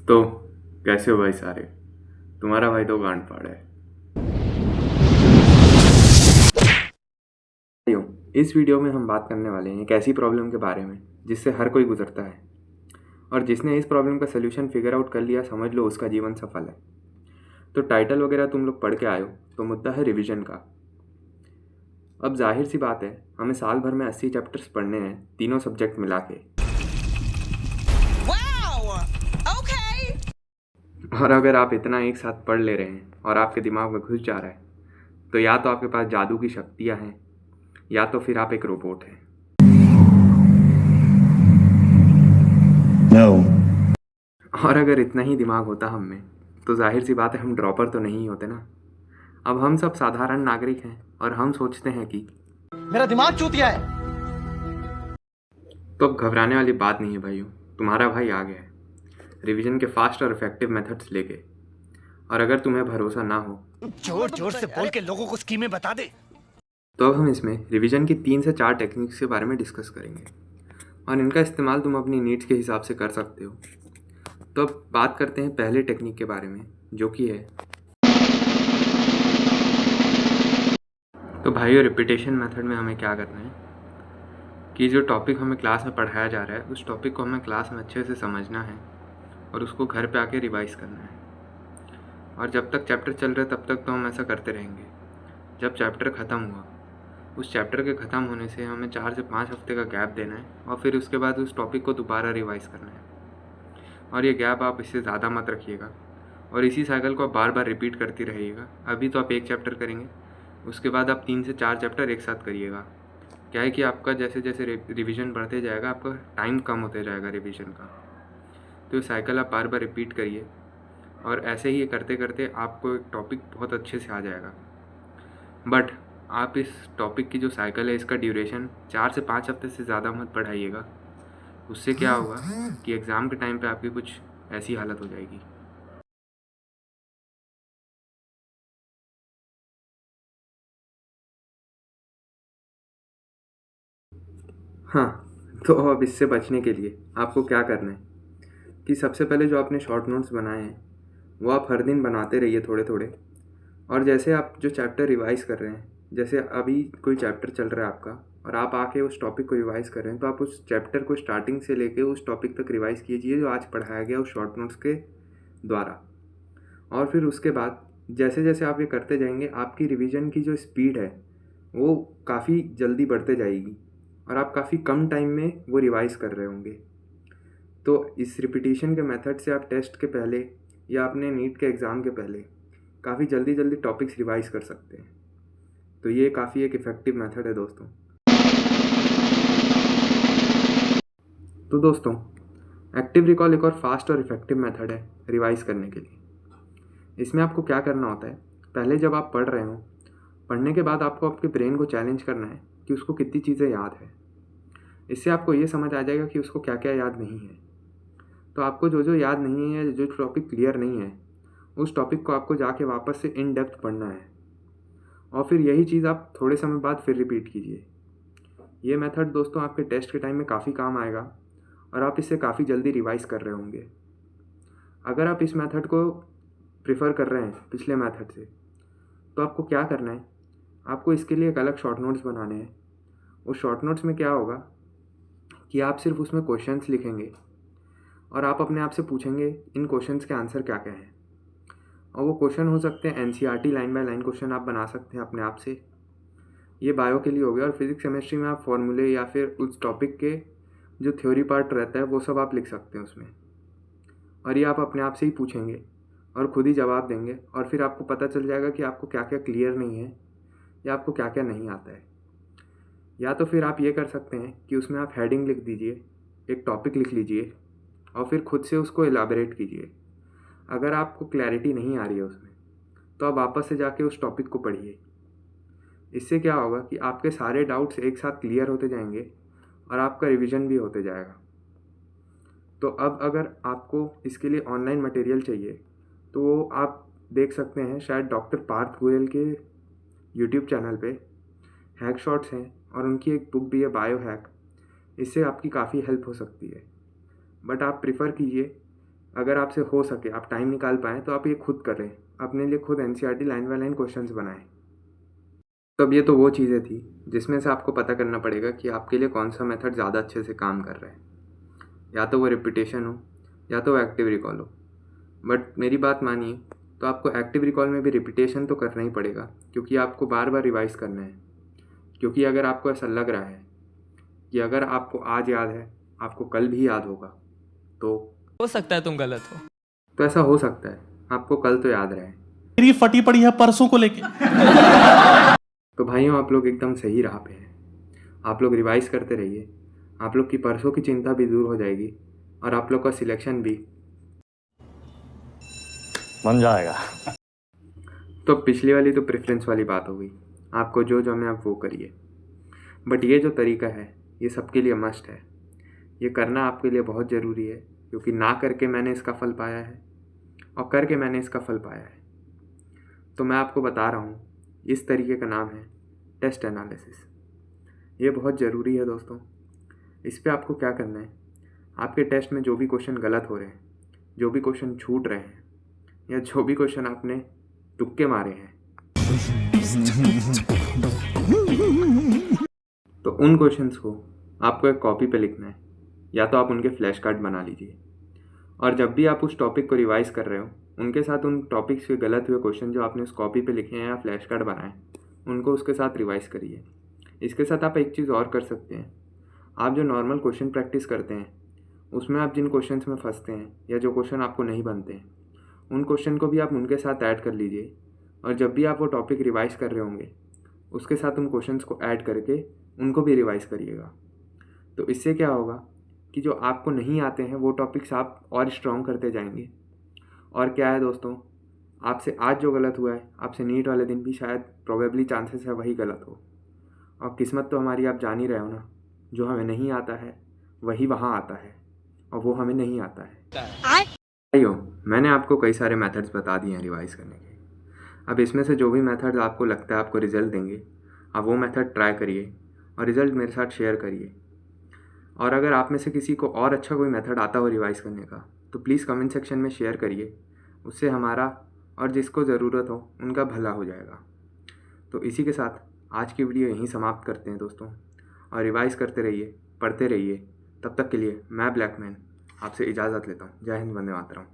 तो कैसे हो भाई सारे। तुम्हारा भाई तो गांड फाड़ है। भाइयों, इस वीडियो में हम बात करने वाले हैं एक ऐसी प्रॉब्लम के बारे में जिससे हर कोई गुजरता है, और जिसने इस प्रॉब्लम का सोल्यूशन फिगर आउट कर लिया समझ लो उसका जीवन सफल है। तो टाइटल वगैरह तुम लोग पढ़ के आए हो, तो मुद्दा है रिवीजन का। अब जाहिर सी बात है, हमें साल भर में 80 चैप्टर्स पढ़ने हैं, तीनों सब्जेक्ट मिला के। Wow! Okay. और अगर आप इतना एक साथ पढ़ ले रहे हैं और आपके दिमाग में घुस जा रहा है, तो या तो आपके पास जादू की शक्तियाँ हैं, या तो फिर आप एक रोबोट हैं। No. और अगर इतना ही दिमाग होता हम में, तो जाहिर सी बात है हम ड्रॉपर तो नहीं होते ना। अब हम सब साधारण नागरिक हैं और हम सोचते हैं कि मेरा दिमाग चूतिया है। तो अब घबराने वाली बात नहीं है भाइयों, तुम्हारा भाई आ गया है रिवीजन के फास्ट और इफेक्टिव मेथड्स लेके। और अगर तुम्हें भरोसा ना हो, जोर जोर से बोल के लोगों को स्कीमें बता दे। तो अब हम इसमें रिवीजन की 3 से 4 टेक्निक्स के बारे में डिस्कस करेंगे, और इनका इस्तेमाल तुम अपनी नीड्स के हिसाब से कर सकते हो। तो अब बात करते हैं पहले टेक्निक के बारे में, जो कि है तो भाइयों रिपीटेशन मेथड में हमें क्या करना है कि जो टॉपिक हमें क्लास में पढ़ाया जा रहा है उस टॉपिक को हमें क्लास में अच्छे से समझना है और उसको घर पे आके रिवाइज़ करना है। और जब तक चैप्टर चल रहा है तब तक तो हम ऐसा करते रहेंगे। जब चैप्टर ख़त्म हुआ, उस चैप्टर के ख़त्म होने से हमें 4 से 5 हफ्ते का गैप देना है, और फिर उसके बाद उस टॉपिक को दोबारा रिवाइज़ करना है। और ये गैप आप इससे ज़्यादा मत रखिएगा, और इसी साइकिल को आप बार बार रिपीट करती रहिएगा। अभी तो आप एक चैप्टर करेंगे, उसके बाद आप 3 से 4 चैप्टर एक साथ करिएगा। क्या है कि आपका जैसे जैसे रिवीजन बढ़ते जाएगा, आपका टाइम कम होते जाएगा रिवीजन का। तो ये साइकिल आप बार बार रिपीट करिए, और ऐसे ही करते करते आपको एक टॉपिक बहुत अच्छे से आ जाएगा। बट आप इस टॉपिक की जो साइकिल है इसका ड्यूरेशन 4 से 5 हफ्ते से ज़्यादा मत बढ़ाइएगा। उससे क्या होगा कि एग्ज़ाम के टाइम पे आपकी कुछ ऐसी हालत हो जाएगी। हाँ, तो अब इससे बचने के लिए आपको क्या करना है कि सबसे पहले जो आपने शॉर्ट नोट्स बनाए हैं वो आप हर दिन बनाते रहिए थोड़े थोड़े। और जैसे आप जो चैप्टर रिवाइज़ कर रहे हैं, जैसे अभी कोई चैप्टर चल रहा है आपका और आप आके उस टॉपिक को रिवाइज़ कर रहे हैं, तो आप उस चैप्टर को स्टार्टिंग से लेके उस टॉपिक तक रिवाइज़ कीजिए जो आज पढ़ाया गया उस शॉर्ट नोट्स के द्वारा। और फिर उसके बाद जैसे जैसे आप ये करते जाएंगे, आपकी रिवीजन की जो स्पीड है वो काफ़ी जल्दी बढ़ते जाएगी, और आप काफ़ी कम टाइम में वो रिवाइज़ कर रहे होंगे। तो इस रिपीटिशन के मेथड से आप टेस्ट के पहले या अपने नीट के एग्ज़ाम के पहले काफ़ी जल्दी जल्दी टॉपिक्स रिवाइज़ कर सकते हैं। तो ये काफ़ी एक इफ़ेक्टिव मेथड है दोस्तों। तो दोस्तों, एक्टिव रिकॉल एक और फास्ट और इफ़ेक्टिव मेथड है रिवाइज़ करने के लिए। इसमें आपको क्या करना होता है, पहले जब आप पढ़ रहे हो, पढ़ने के बाद आपको आपके ब्रेन को चैलेंज करना है कि उसको कितनी चीज़ें याद है। इससे आपको ये समझ आ जाएगा कि उसको क्या क्या याद नहीं है। तो आपको जो जो याद नहीं है या जो टॉपिक क्लियर नहीं है, उस टॉपिक को आपको जाके वापस से इन डेप्थ पढ़ना है, और फिर यही चीज़ आप थोड़े समय बाद फिर रिपीट कीजिए। ये मेथड दोस्तों आपके टेस्ट के टाइम में काफ़ी काम आएगा, और आप इससे काफ़ी जल्दी रिवाइज़ कर रहे होंगे। अगर आप इस मेथड को प्रिफ़र कर रहे हैं पिछले मेथड से, तो आपको क्या करना है, आपको इसके लिए एक अलग शॉर्ट नोट्स बनाने हैं। उस शॉर्ट नोट्स में क्या होगा कि आप सिर्फ उसमें क्वेश्चंस लिखेंगे, और आप अपने आप से पूछेंगे इन क्वेश्चंस के आंसर क्या क्या हैं। और वो क्वेश्चन हो सकते हैं NCERT line by line question आप बना सकते हैं अपने आप से। ये बायो के लिए हो गया। और फिजिक्स केमिस्ट्री में आप फॉर्मूले या फिर उस टॉपिक के जो थ्योरी पार्ट रहता है वो सब आप लिख सकते हैं उसमें। और ये आप अपने आप से ही पूछेंगे और ख़ुद ही जवाब देंगे, और फिर आपको पता चल जाएगा कि आपको क्या क्या क्लियर नहीं है या आपको क्या क्या नहीं आता है। या तो फिर आप ये कर सकते हैं कि उसमें आप हेडिंग लिख दीजिए, एक टॉपिक लिख लीजिए, और फिर खुद से उसको एलाबरेट कीजिए। अगर आपको क्लैरिटी नहीं आ रही है उसमें, तो आप वापस से जाके उस टॉपिक को पढ़िए। इससे क्या होगा कि आपके सारे डाउट्स एक साथ क्लियर होते जाएंगे और आपका रिवीजन भी होते जाएगा। तो अब अगर आपको इसके लिए ऑनलाइन मटेरियल चाहिए, तो वो आप देख सकते हैं शायद डॉक्टर पार्थ गोयल के यूट्यूब चैनल पे हैक शॉट्स हैं, और उनकी एक बुक भी है बायो हैक। इससे आपकी काफ़ी हेल्प हो सकती है। बट आप प्रिफ़र कीजिए अगर आपसे हो सके, आप टाइम निकाल पाएँ तो आप ये खुद करें, अपने लिए खुद NCERT line by line questions बनाएं। तो अब ये तो वो चीज़ें थी जिसमें से आपको पता करना पड़ेगा कि आपके लिए कौन सा मेथड ज़्यादा अच्छे से काम कर रहा है, या तो वो रिपीटेशन हो या तो वो एक्टिव रिकॉल हो। बट मेरी बात मानिए तो आपको एक्टिव रिकॉल में भी रिपीटेशन तो करना ही पड़ेगा, क्योंकि आपको बार बार रिवाइज़ करना है। क्योंकि अगर आपको ऐसा लग रहा है कि अगर आपको आज याद है आपको कल भी याद होगा, तो हो सकता है तुम गलत हो। तो ऐसा हो सकता है आपको कल तो याद रहे, मेरी फटी पड़ी है परसों को लेके। तो भाइयों आप लोग एकदम सही राह पे हैं। आप लोग रिवाइज़ करते रहिए, आप लोग की परसों की चिंता भी दूर हो जाएगी और आप लोग का सिलेक्शन भी। बन जाएगा। तो पिछली वाली तो प्रेफरेंस वाली बात हो गई, आपको जो जमे आप वो करिए। बट ये जो तरीका है ये सबके लिए मस्ट है, ये करना आपके लिए बहुत ज़रूरी है, क्योंकि ना करके मैंने इसका फल पाया है और करके मैंने इसका फल पाया है। तो मैं आपको बता रहा हूँ, इस तरीके का नाम है टेस्ट एनालिसिस। ये बहुत ज़रूरी है दोस्तों। इस पे आपको क्या करना है, आपके टेस्ट में जो भी क्वेश्चन गलत हो रहे हैं, जो भी क्वेश्चन छूट रहे हैं, या जो भी क्वेश्चन आपने तुक्के मारे हैं, तो उन क्वेश्चंस को आपको एक कॉपी पे लिखना है, या तो आप उनके फ्लैश कार्ड बना लीजिए। और जब भी आप उस टॉपिक को रिवाइज़ कर रहे हो, उनके साथ उन टॉपिक्स के गलत हुए क्वेश्चन जो आपने उस कॉपी पे लिखे हैं या फ्लैश कार्ड बनाए, उनको उसके साथ रिवाइज़ करिए। इसके साथ आप एक चीज़ और कर सकते हैं, आप जो नॉर्मल क्वेश्चन प्रैक्टिस करते हैं उसमें आप जिन क्वेश्चंस में फंसते हैं या जो क्वेश्चन आपको नहीं बनते हैं, उन क्वेश्चन को भी आप उनके साथ ऐड कर लीजिए। और जब भी आप वो टॉपिक रिवाइज़ कर रहे होंगे उसके साथ उन क्वेश्चंस को ऐड करके उनको भी रिवाइज़ करिएगा। तो इससे क्या होगा कि जो आपको नहीं आते हैं वो टॉपिक्स आप और स्ट्रॉन्ग करते जाएंगे। और क्या है दोस्तों, आपसे आज जो गलत हुआ है आपसे नीट वाले दिन भी शायद प्रोबेबली चांसेस है वही गलत हो। और किस्मत तो हमारी आप जान ही रहे हो ना, जो हमें नहीं आता है वही वहाँ आता है और वो हमें नहीं आता है। भाइयों मैंने आपको कई सारे मेथड्स बता दिए हैं रिवाइज़ करने के। अब इसमें से जो भी मेथड आपको लगता है आपको रिज़ल्ट देंगे, आप वो मेथड ट्राई करिए और रिज़ल्ट मेरे साथ शेयर करिए। और अगर आप में से किसी को और अच्छा कोई मेथड आता हो रिवाइज़ करने का तो प्लीज़ कमेंट सेक्शन में शेयर करिए, उससे हमारा और जिसको ज़रूरत हो उनका भला हो जाएगा। तो इसी के साथ आज की वीडियो यहीं समाप्त करते हैं दोस्तों, और रिवाइज़ करते रहिए, पढ़ते रहिए। तब तक के लिए मैं ब्लैकमैन आपसे इजाज़त लेता हूँ। जय हिंद, वंदे मातरम।